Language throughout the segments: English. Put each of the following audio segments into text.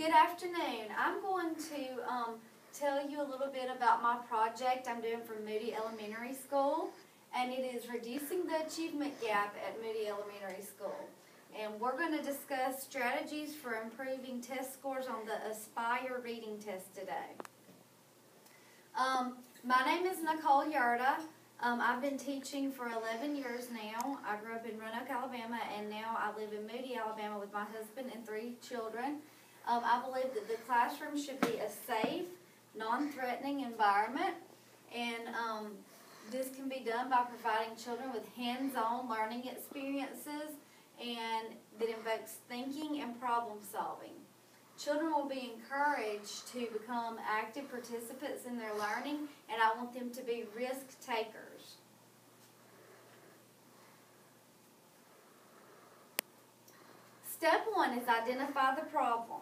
Good afternoon. I'm going to tell you a little bit about my project I'm doing for Moody Elementary School, and it is reducing the achievement gap at Moody Elementary School. And we're going to discuss strategies for improving test scores on the Aspire reading test today. My name is Nicole Yerda. I've been teaching for 11 years now. I grew up in Roanoke, Alabama, and now I live in Moody, Alabama with my husband and 3 children. I believe that the classroom should be a safe, non-threatening environment, and this can be done by providing children with hands-on learning experiences and that invokes thinking and problem solving. Children will be encouraged to become active participants in their learning, and I want them to be risk takers. Step 1 is identify the problem.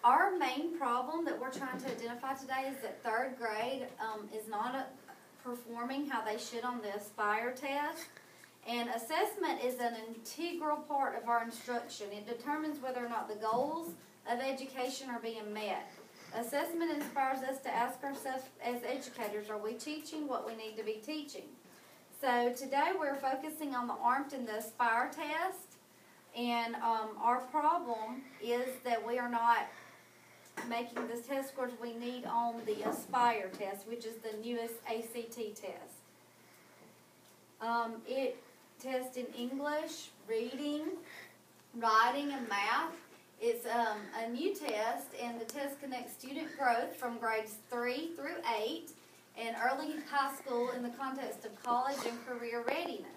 Our main problem that we're trying to identify today is that 3rd grade is not performing how they should on the Aspire test. And assessment is an integral part of our instruction. It determines whether or not the goals of education are being met. Assessment inspires us to ask ourselves as educators, are we teaching what we need to be teaching? So today we're focusing on the ARMT and the Aspire test. And our problem is that we are not making the test scores we need on the Aspire test, which is the newest ACT test. It tests in English, reading, writing, and math. It's a new test, and the test connects student growth from grades 3 through 8 and early high school in the context of college and career readiness.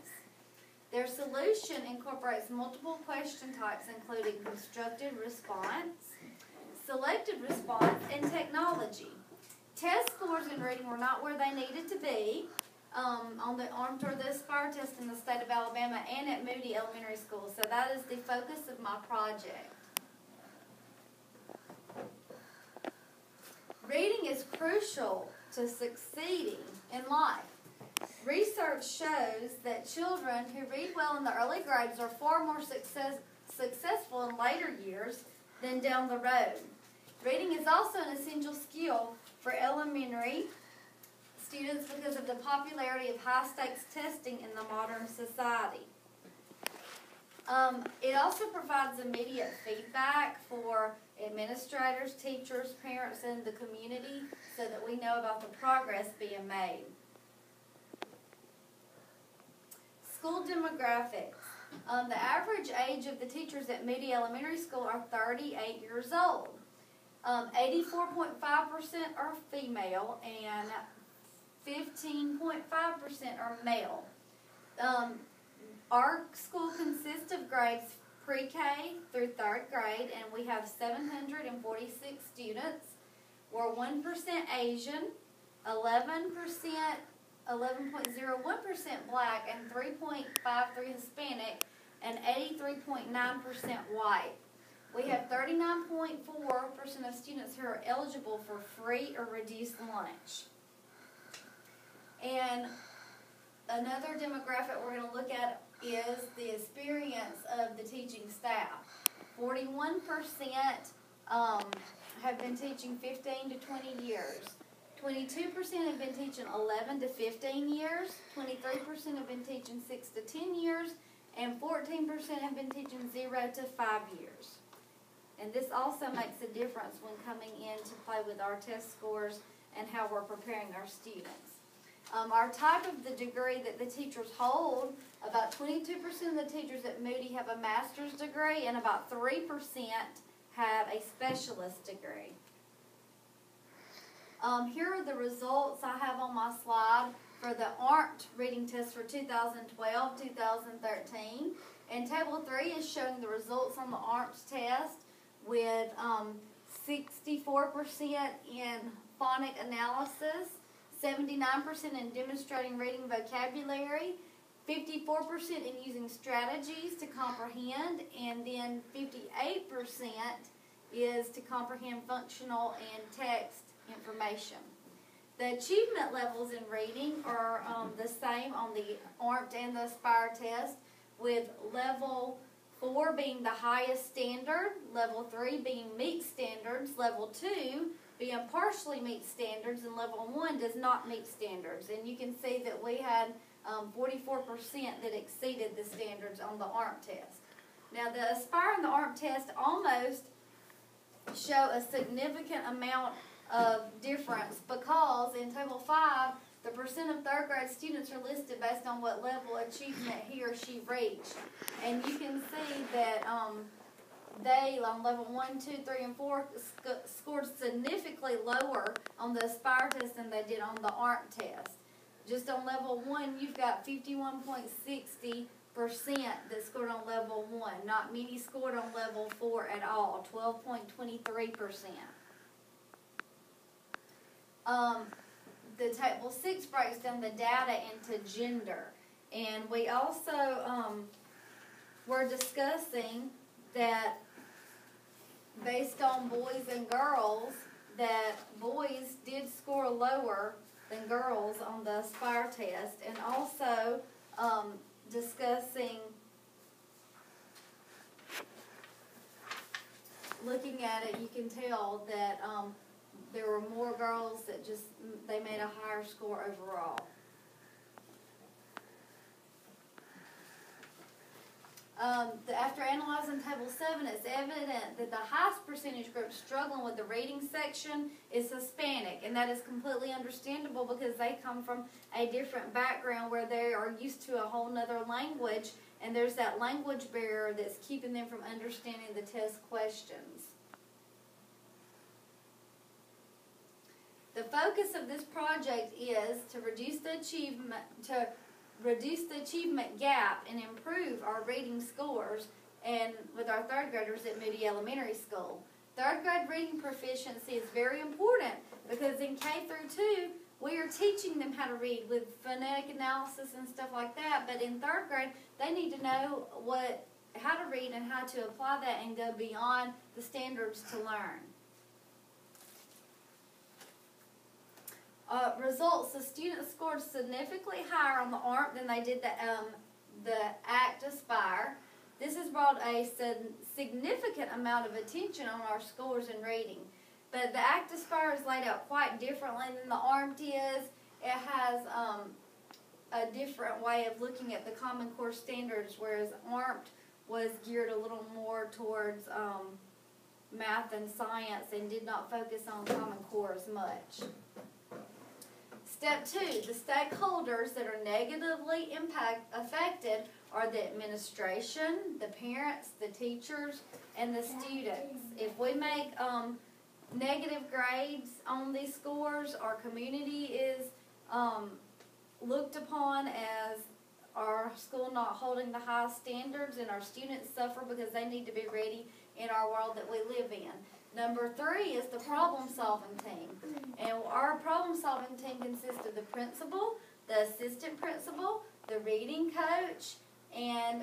Their solution incorporates multiple question types, including constructed response, selected response, and technology. Test scores in reading were not where they needed to be on the ARMT or the Aspire test in the state of Alabama and at Moody Elementary School. So that is the focus of my project. Reading is crucial to succeeding in life. Research shows that children who read well in the early grades are far more successful in later years than down the road. Reading is also an essential skill for elementary students because of the popularity of high-stakes testing in the modern society. It also provides immediate feedback for administrators, teachers, parents, and the community so that we know about the progress being made. School demographics. The average age of the teachers at Moody Elementary School are 38 years old. 84.5% are female and 15.5% are male. Our school consists of grades pre-K through 3rd grade, and we have 746 students. We're 1% Asian, 11.01% black, and 3.53% Hispanic, and 83.9% white. We have 39.4% of students who are eligible for free or reduced lunch. And another demographic we're going to look at is the experience of the teaching staff. 41% have been teaching 15 to 20 years. 22% have been teaching 11 to 15 years, 23% have been teaching 6 to 10 years, and 14% have been teaching 0 to 5 years. And this also makes a difference when coming in to play with our test scores and how we're preparing our students. Our type of the degree that the teachers hold, about 22% of the teachers at Moody have a master's degree, and about 3% have a specialist degree. Here are the results I have on my slide for the ARMT reading test for 2012-2013. And Table 3 is showing the results on the ARMT test with 64% in phonic analysis, 79% in demonstrating reading vocabulary, 54% in using strategies to comprehend, and then 58% is to comprehend functional and text information. The achievement levels in reading are the same on the ARMT and the Aspire test, with level 4 being the highest standard, level 3 being meet standards, level 2 being partially meet standards, and level 1 does not meet standards. And you can see that we had 44% that exceeded the standards on the ARMP test. Now the Aspire and the ARMP test almost show a significant amount of difference, because in Table 5, the percent of third grade students are listed based on what level of achievement he or she reached. And you can see that they, on level 1, 2, 3, and 4, scored significantly lower on the Aspire test than they did on the ARMP test. Just on level 1, you've got 51.60% that scored on level 1. Not many scored on level 4 at all, 12.23%. The Table 6 breaks down the data into gender. And we also were discussing that based on boys and girls, that boys did score lower than girls on the Aspire test. And also discussing, looking at it, you can tell that there were more girls that they made a higher score overall. After analyzing Table 7, it's evident that the highest percentage group struggling with the reading section is Hispanic, and that is completely understandable because they come from a different background where they are used to a whole nother language, and there's that language barrier that's keeping them from understanding the test questions. The focus of this project is to reduce the achievement gap and improve our reading scores and with our third graders at Moody Elementary School. Third grade reading proficiency is very important because in K through 2, we are teaching them how to read with phonetic analysis and stuff like that, but in third grade, they need to know how to read and how to apply that and go beyond the standards to learn. Results, the students scored significantly higher on the ARMP than they did the ACT Aspire. This has brought a significant amount of attention on our scores in reading. But the ACT Aspire is laid out quite differently than the ARMP is. It has a different way of looking at the Common Core standards, whereas ARMP was geared a little more towards math and science and did not focus on Common Core as much. Step 2, the stakeholders that are negatively affected are the administration, the parents, the teachers, and the students. If we make negative grades on these scores, our community is looked upon as our school not holding the high standards, and our students suffer because they need to be ready in our world that we live in. Number 3 is the problem-solving team. And our problem-solving team consists of the principal, the assistant principal, the reading coach, and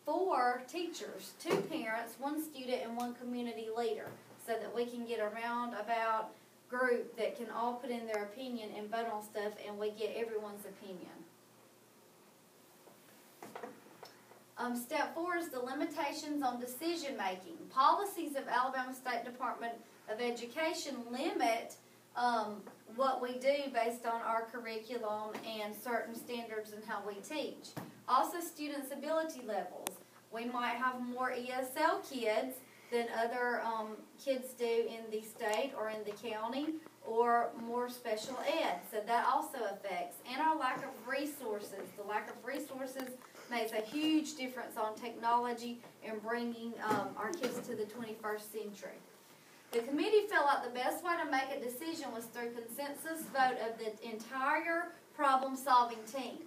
4 teachers, 2 parents, 1 student, and 1 community leader, so that we can get a roundabout group that can all put in their opinion and vote on stuff, and we get everyone's opinion. Step 4 is the limitations on decision making. Policies of Alabama State Department of Education limit what we do based on our curriculum and certain standards and how we teach. Also, students' ability levels. We might have more ESL kids than other kids do in the state or in the county, or more special ed. So that also affects. And our lack of resources. The lack of resources makes a huge difference on technology and bringing our kids to the 21st century. The committee felt like the best way to make a decision was through consensus vote of the entire problem-solving team.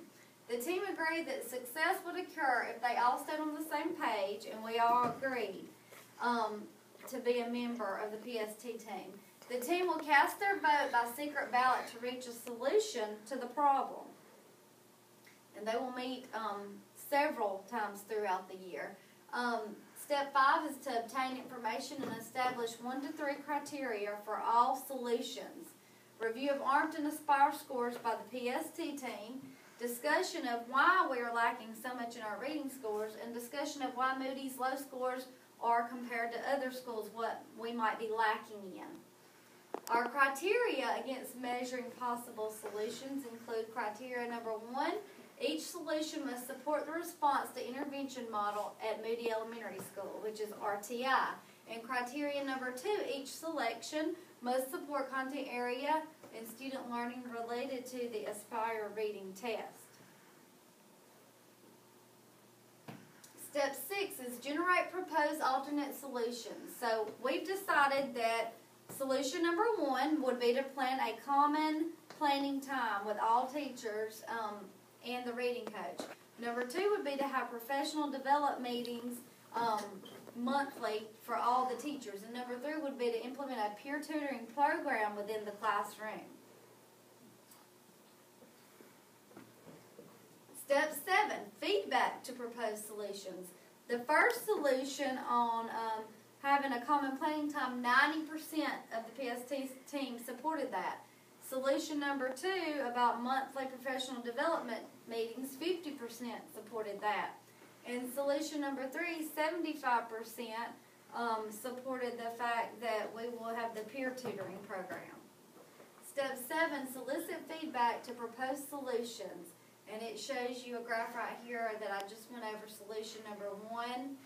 The team agreed that success would occur if they all stood on the same page, and we all agreed to be a member of the PST team. The team will cast their vote by secret ballot to reach a solution to the problem. And they will meet several times throughout the year. Step 5 is to obtain information and establish 1 to 3 criteria for all solutions. Review of ARMP and Aspire scores by the PST team. discussion of why we are lacking so much in our reading scores, and discussion of why Moody's low scores are compared to other schools, what we might be lacking in. Our criteria against measuring possible solutions include criteria number 1, each solution must support the response to intervention model at Moody Elementary School, which is RTI. And criteria number 2, each selection must support content area and student learning related to the Aspire reading test. Step 6 is generate proposed alternate solutions. So we've decided that solution number 1 would be to plan a common planning time with all teachers and the reading coach. Number 2 would be to have professional development meetings monthly for all the teachers. And number 3 would be to implement a peer tutoring program within the classroom. Step 7, feedback to proposed solutions. The first solution on having a common planning time, 90% of the PST team supported that. Solution number 2, about monthly professional development meetings, 50% supported that. And solution number 3, 75% supported the fact that we will have the peer tutoring program. Step 7, solicit feedback to proposed solutions. And it shows you a graph right here that I just went over. Solution number 1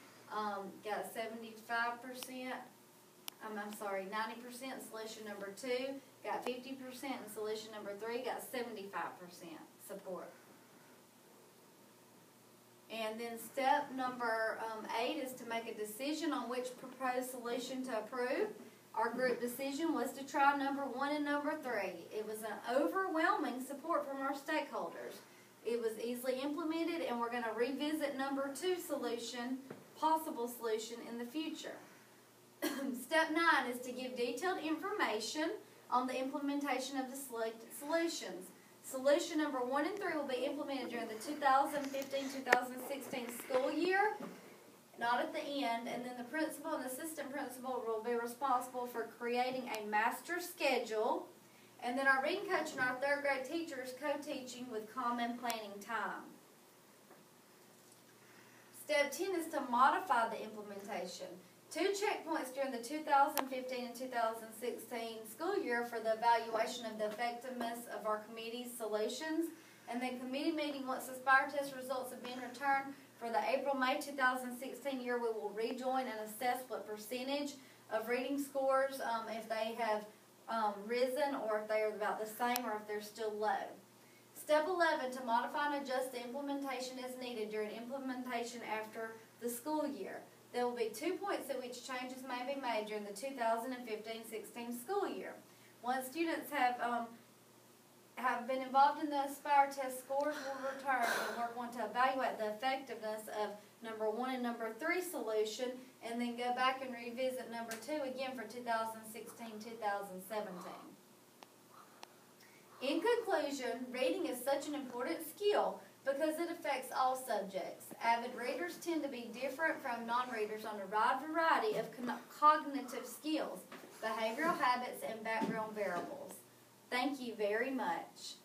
got 75%. I'm sorry, 90%. Solution number 2 got 50%, and solution number 3 got 75% support. And then step number 8 is to make a decision on which proposed solution to approve. Our group decision was to try number 1 and number 3. It was an overwhelming support from our stakeholders. It was easily implemented, and we're going to revisit number 2 solution, possible solution, in the future. Step 9 is to give detailed information on the implementation of the selected solutions. Solution number 1 and 3 will be implemented during the 2015-2016 school year, not at the end, and then the principal and assistant principal will be responsible for creating a master schedule, and then our reading coach and our 3rd grade teachers co-teaching with common planning time. Step 10 is to modify the implementation. 2 checkpoints during the 2015 and 2016 school year for the evaluation of the effectiveness of our committee's solutions, and then committee meeting once the Aspire test results have been returned for the April-May 2016 year. We will rejoin and assess what percentage of reading scores, if they have risen, or if they are about the same, or if they're still low. Step 11, to modify and adjust the implementation as needed during implementation after the school year. There will be 2 points at which changes may be made during the 2015-16 school year. Once students have been involved in the Aspire test, scores will return, and we're going to evaluate the effectiveness of number 1 and number 3 solution, and then go back and revisit number 2 again for 2016-2017. In conclusion, reading is such an important skill because it affects all subjects. Avid readers tend to be different from non-readers on a wide variety of cognitive skills, behavioral habits, and background variables. Thank you very much.